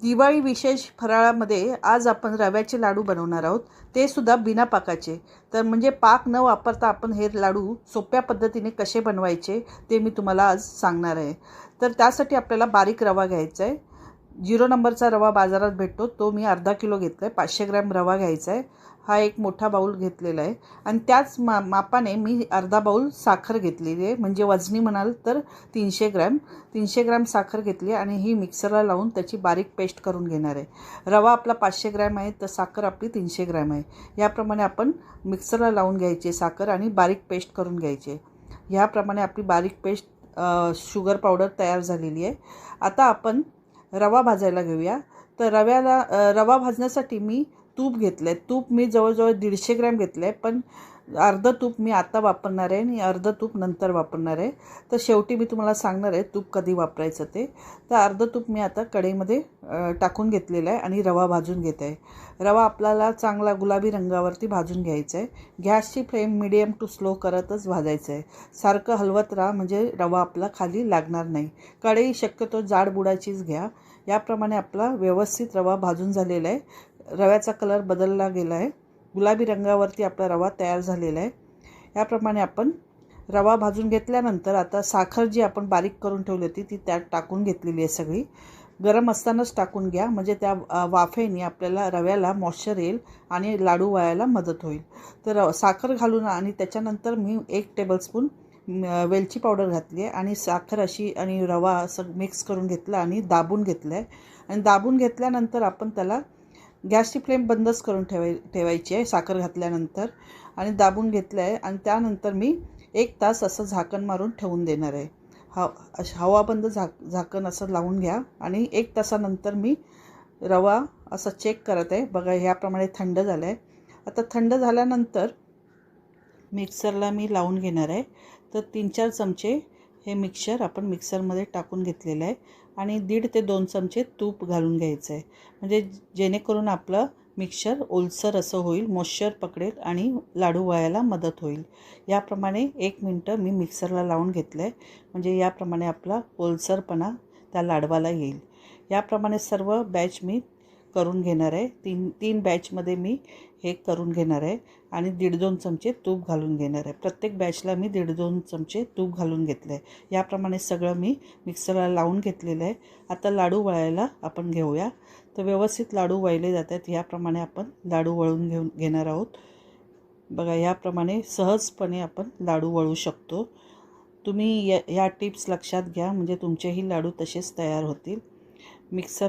दिवाळी विशेष फराळामध्ये आज आपण रव्याचे लाडू बनवणार आहोत, ते सुद्धा बिना पाकाचे. तर म्हणजे पाक न वापरता आपण हे लाडू सोप्या पद्धतीने कसे बनवायचे ते मी तुम्हाला आज सांगणार आहे. तर त्यासाठी आपल्याला बारीक रवा घ्यायचा आहे. 0 नंबरचा रवा बाजारात भेटतो, तो मी अर्धा किलो घेतला आहे. 500 ग्रॅम रवा घ्यायचा आहे. हा एक मोठा बाऊल घेतलेला आहे आणि त्याच मापाने मी अर्धा बाऊल साखर घेतलेली आहे. म्हणजे वजनी म्हणाल तर 300 ग्रॅम साखर घेतली आणि ही मिक्सरला लावून त्याची बारीक पेस्ट करून घेणार आहे. रवा आपला 500 ग्रॅम आहे, तर साखर आपली 300 ग्रॅम आहे. याप्रमाणे आपण मिक्सरला लावून घ्यायची साखर आणि बारीक पेस्ट करून घ्यायची. ह्याप्रमाणे आपली बारीक पेस्ट शुगर पावडर तयार झालेली आहे. आता आपण रवा भाजायला घेऊया. तर रवा भाजण्यासाठी मी तूप घेतलं आहे. तूप मी जवळजवळ 150 ग्रॅम घेतलं आहे, पण अर्धं तूप मी आता वापरणार आहे आणि अर्धं तूप नंतर वापरणार आहे. तर शेवटी मी तुम्हाला सांगणार आहे तूप कधी वापरायचं ते. तर अर्धं तूप मी आता कढईमध्ये टाकून घेतलेलं आहे आणि रवा भाजून घेत आहे. रवा आपल्याला चांगला गुलाबी रंगावरती भाजून घ्यायचा आहे. गॅसची फ्लेम मिडियम टू स्लो करतच भाजायचं आहे. सारखं हलवत राहा, म्हणजे रवा आपला खाली लागणार नाही. कढई शक्यतो जाड बुडाचीच घ्या. याप्रमाणे आपला व्यवस्थित रवा भाजून झालेला आहे. रव्याचा कलर बदलला गेला आहे. गुलाबी रंगावरती आपला रवा तयार झालेला आहे. याप्रमाणे आपण रवा भाजून घेतल्यानंतर आता साखर जी आपण बारीक करून ठेवली होती ती त्यात टाकून घेतलेली आहे. सगळी गरम असतानाच टाकून घ्या, म्हणजे त्या वाफेने आपल्याला रव्याला मॉइश्चर येईल आणि लाडू वळायला मदत होईल. तर साखर घालून आणि त्याच्यानंतर मी 1 टेबलस्पून वेलची पावडर घातली आहे आणि साखर अशी आणि रवा असं मिक्स करून घेतलं आणि दाबून घेतलं आहे. आणि दाबून घेतल्यानंतर आपण त्याला गॅसची फ्लेम बंदच करून ठेवायची आहे साखर घातल्यानंतर. आणि दाबून घेतलं आहे आणि त्यानंतर मी 1 तास असं झाकण मारून ठेवून देणार आहे. हवाबंद झाकण असं लावून घ्या आणि 1 तासानंतर मी रवा असं चेक करत आहे. बघा, ह्याप्रमाणे थंड झालं आहे. आता थंड झाल्यानंतर मिक्सरला मी लावून घेणार आहे. तर 3-4 चमचे हे मिक्सर आपण मिक्सरमध्ये टाकून घेतलेलं आहे आणि 1.5 ते 2 चमचे तूप घालून घ्यायचं आहे. म्हणजे जेणेकरून आपलं मिक्सर ओलसर असं होईल, मॉइश्चर पकडेल आणि लाडू वळायला मदत होईल. याप्रमाणे 1 मिनटं मी मिक्सरला लावून घेतलं आहे, म्हणजे याप्रमाणे आपला ओलसरपणा त्या लाडवाला येईल. याप्रमाणे सर्व बॅच मी करून घेणार आहे. 3 बॅचमध्ये मी हे करून घेणार आहे आणि 1.5-2 चमचे तूप घालून घेणार आहे. प्रत्येक बॅचला मी 1.5-2 चमचे तूप घालून घेतलं आहे. याप्रमाणे सगळं मी मिक्सरला लावून घेतलेलं आहे. आता लाडू वळायला आपण घेऊया. तर व्यवस्थित लाडू वळले जातात. याप्रमाणे आपण लाडू वळून घेणार आहोत. बघा, याप्रमाणे सहजपणे आपण लाडू वळू शकतो. तुम्ही या टिप्स लक्षात घ्या, म्हणजे तुमचेही लाडू तसेच तयार होतील. मिक्सर